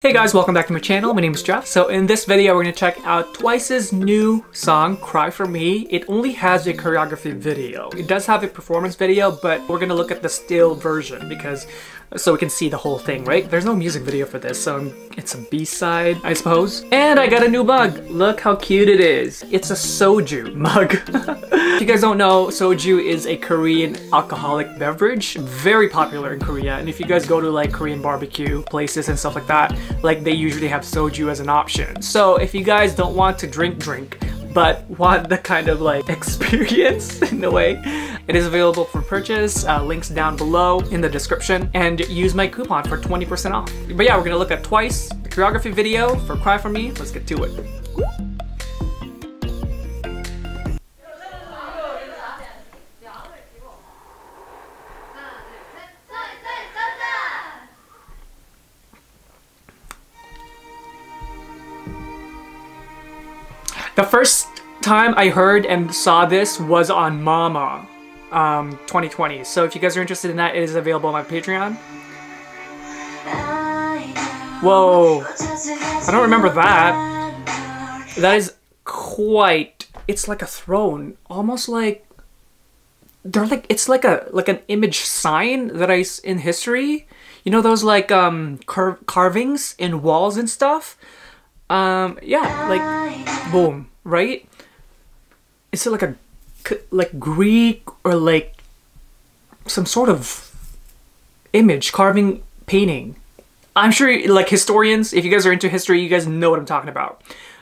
Hey guys, welcome back to my channel. My name is Jeff. So in this video, we're going to check out TWICE's new song, Cry For Me. It only has a choreography video. It does have a performance video, but we're going to look at the still version because so we can see the whole thing, right? There's no music video for this, so it's a B-side, I suppose. And I got a new mug. Look how cute it is. It's a soju mug. If you guys don't know, soju is a Korean alcoholic beverage, very popular in Korea. And if you guys go to like Korean barbecue places and stuff like that, like they usually have soju as an option. So if you guys don't want to drink, but want the kind of like experience in a way, it is available for purchase. Links down below in the description, and use my coupon for 20% off. But yeah, we're gonna look at TWICE, the choreography video for Cry For Me. Let's get to it. The first time I heard and saw this was on Mama 2020. So if you guys are interested in that, it is available on my Patreon. Whoa, I don't remember that. That is quite, it's like a throne, almost like they're like, it's like an image sign that in history, you know, those like carvings in walls and stuff. Yeah, like boom, right? Is it like a Greek or like some sort of image carving painting? I'm sure like historians, if you guys are into history, you guys know what I'm talking about.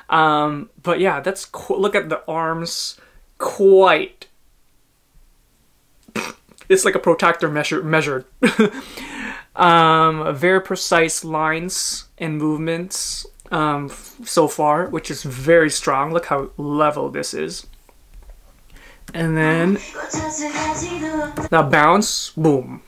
But yeah, that's cool. Look at the arms, quite. It's like a protractor measured. Very precise lines and movements so far, which is very strong. Look how level this is. And then that bounce, boom.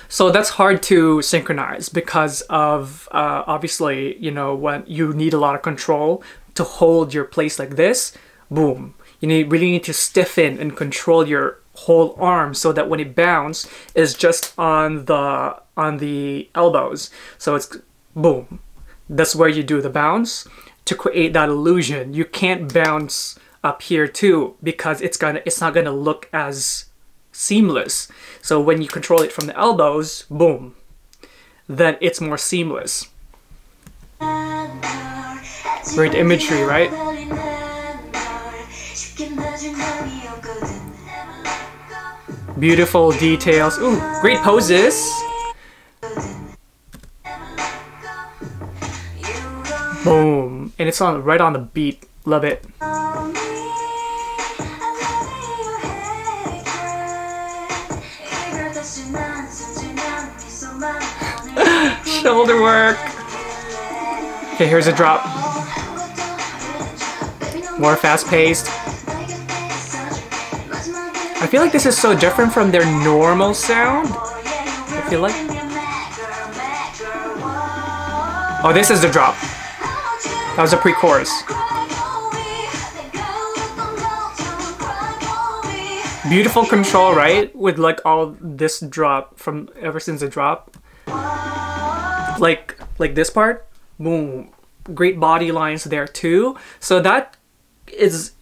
So that's hard to synchronize because of obviously, you know, when you need a lot of control to hold your place like this, boom. You really need to stiffen and control your whole arm so that when it bounces, it's just on the elbows. So it's boom. That's where you do the bounce to create that illusion. You can't bounce up here too because it's not gonna look as seamless. So when you control it from the elbows, boom, then it's more seamless. Great imagery, right? Beautiful details. Ooh, great poses. Boom, and it's on right on the beat. Love it. Shoulder work. Okay, here's a drop. More fast-paced. I feel like this is so different from their normal sound. I feel like. Oh, this is the drop. That was a pre-chorus. Beautiful control, right? With like all this drop from ever since the drop. Like this part, boom. Great body lines there too. So that is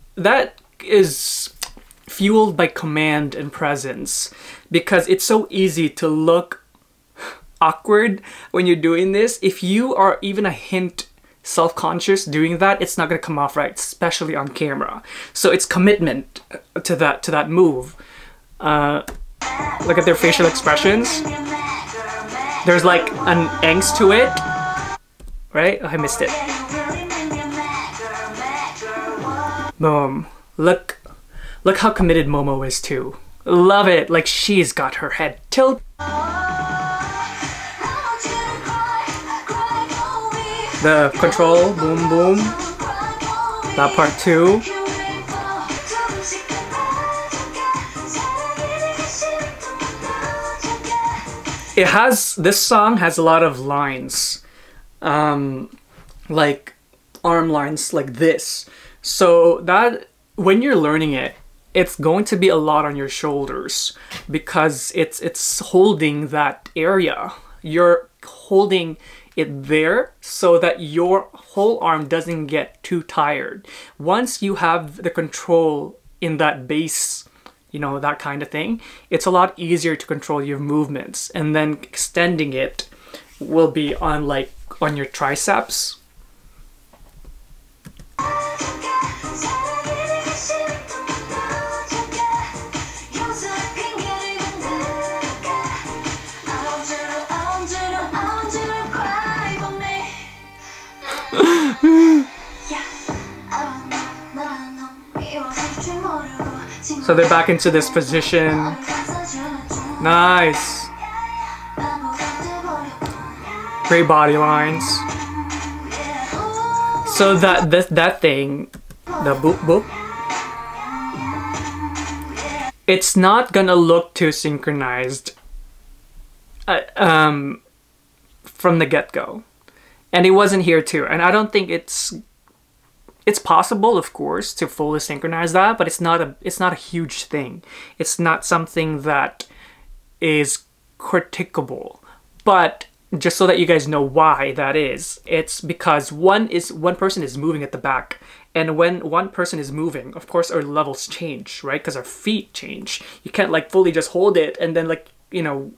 fueled by command and presence, because it's so easy to look awkward when you're doing this. If you are even a hint self-conscious doing that, it's not gonna come off right, especially on camera. So it's commitment to that move. Look at their facial expressions. There's like an angst to it, right? Oh, I missed it. Boom. Look how committed Momo is too. Love it. Like she's got her head tilted. The control, boom, boom. That part too. This song has a lot of lines, like arm lines like this. So that when you're learning it, it's going to be a lot on your shoulders because it's holding that area. You're holding it there so that your whole arm doesn't get too tired. Once you have the control in that base, you know, that kind of thing, it's a lot easier to control your movements, and then extending it will be on like on your triceps. So they're back into this position. Nice. Great body lines. So that thing, the boop boop, it's not gonna look too synchronized from the get-go. And it wasn't here too. And I don't think it's possible, of course, to fully synchronize that, but it's not a huge thing. It's not something that is criticable. But just so that you guys know why that is, it's because one person is moving at the back, and when one person is moving, of course our levels change, right? Because our feet change. You can't like fully just hold it and then like, you know,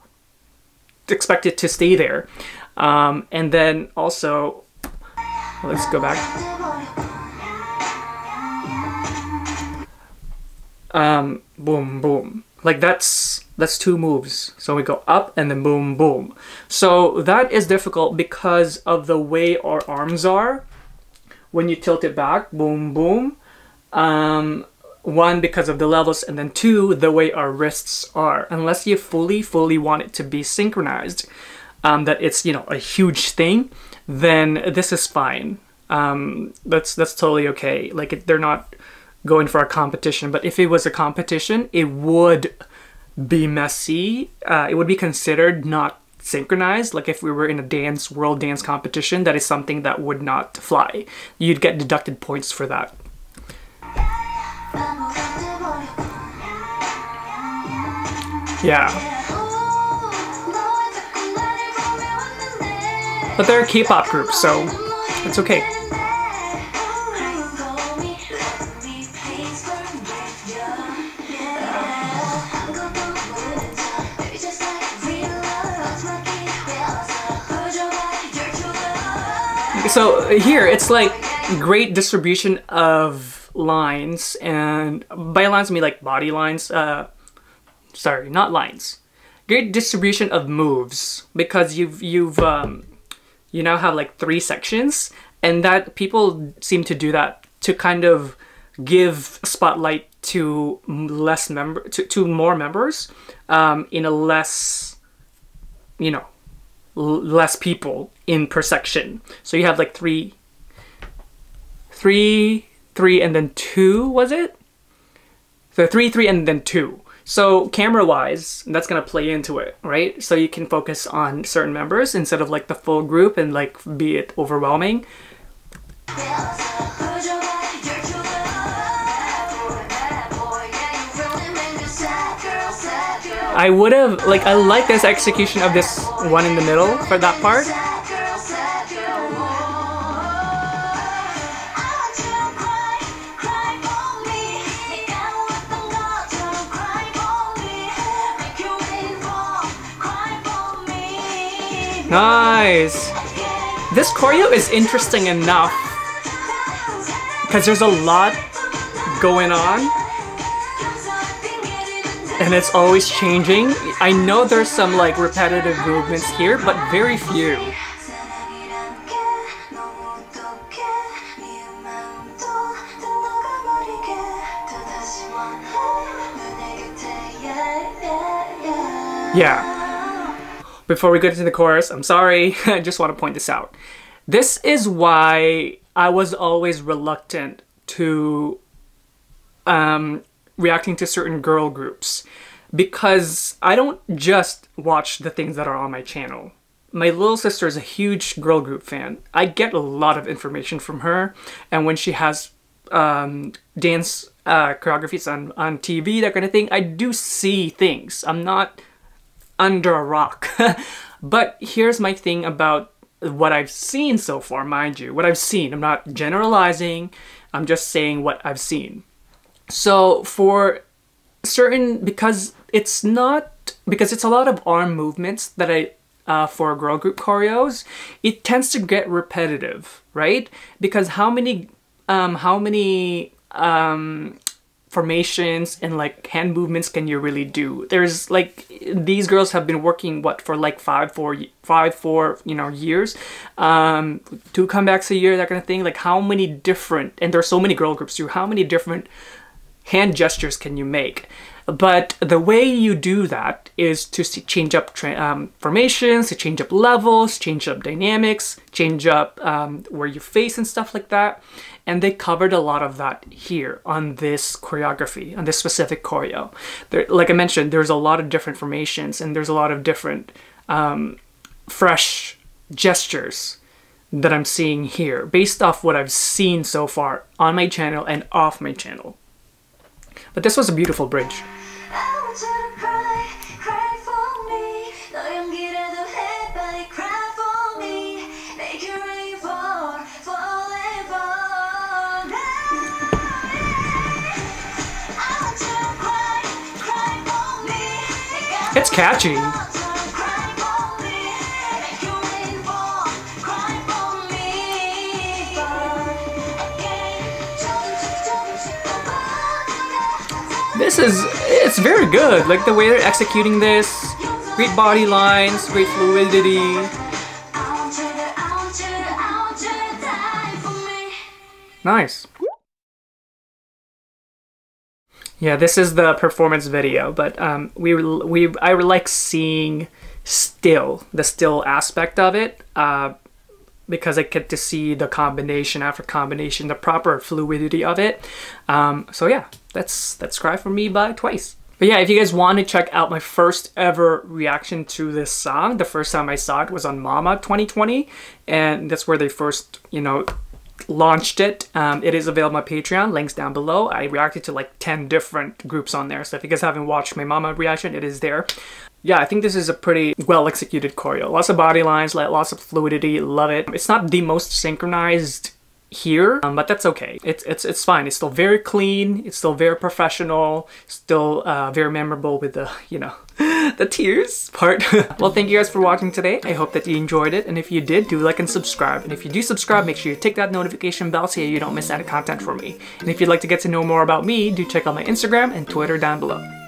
expect it to stay there. And then also, let's go back. Boom, boom. Like that's two moves. So we go up and then boom, boom. So that is difficult because of the way our arms are when you tilt it back, boom, boom. One, because of the levels, and then two, the way our wrists are. Unless you fully want it to be synchronized, that it's, you know, a huge thing, then this is fine. That's totally okay. Like they're not going for a competition, but if it was a competition, it would be messy. It would be considered not synchronized. Like if we were in a world dance competition, that is something that would not fly. You'd get deducted points for that. Yeah. But they're a K-pop group, so it's okay. So here, it's like great distribution of lines, and by lines I mean like body lines, sorry, not lines. Great distribution of moves, because you now have like 3 sections, and that people seem to do that to kind of give spotlight to more members in a less, you know, less people in per section. So you have like three, and then 2, was it? So 3, and then 2. So camera-wise, that's gonna play into it, right? So you can focus on certain members instead of like the full group and like be it overwhelming. I would have, like, I like this execution of this one in the middle for that part. Nice! This choreo is interesting enough because there's a lot going on and it's always changing. I know there's some like repetitive movements here, but very few. Yeah. Before we get into the chorus, I'm sorry, I just want to point this out. This is why I was always reluctant to reacting to certain girl groups, because I don't just watch the things that are on my channel. My little sister is a huge girl group fan. I get a lot of information from her, and when she has dance choreographies on TV, that kind of thing, I do see things. I'm not under a rock. But here's my thing about what I've seen so far, mind you, what I've seen. I'm not generalizing, I'm just saying what I've seen. So for certain, because it's a lot of arm movements that for girl group choreos, it tends to get repetitive, right? Because how many formations and like hand movements can you really do? There's like, these girls have been working what for like five, four, you know, years, 2 comebacks a year, that kind of thing. Like how many different, and there's so many girl groups too, how many different hand gestures can you make? But the way you do that is to change up formations, to change up levels, change up dynamics, change up where you face and stuff like that. And they covered a lot of that here on this choreography, on this specific choreo. Like I mentioned, there's a lot of different formations and there's a lot of different fresh gestures that I'm seeing here based off what I've seen so far on my channel and off my channel. But this was a beautiful bridge. It's catchy. It's very good. Like the way they're executing this, great body lines, great fluidity. Nice. Yeah, this is the performance video, but I like seeing the still aspect of it, because I get to see the combination after combination, the proper fluidity of it. So yeah, that's Cry For Me by Twice. But yeah, if you guys want to check out my first ever reaction to this song, the first time I saw it was on Mama 2020, and that's where they first, you know, launched it. It is available on my Patreon, links down below. I reacted to like 10 different groups on there, so if you guys haven't watched my Mama reaction, it is there. Yeah, I think this is a pretty well executed choreo. Lots of body lines, lots of fluidity, love it. It's not the most synchronized here, but that's okay. It's fine. It's still very clean, it's still very professional, still very memorable with the, you know, the tears part. Well, thank you guys for watching today. I hope that you enjoyed it, and if you did, do like and subscribe. And if you do subscribe, make sure you tick that notification bell so you don't miss any content from me. And if you'd like to get to know more about me, do check out my Instagram and Twitter down below.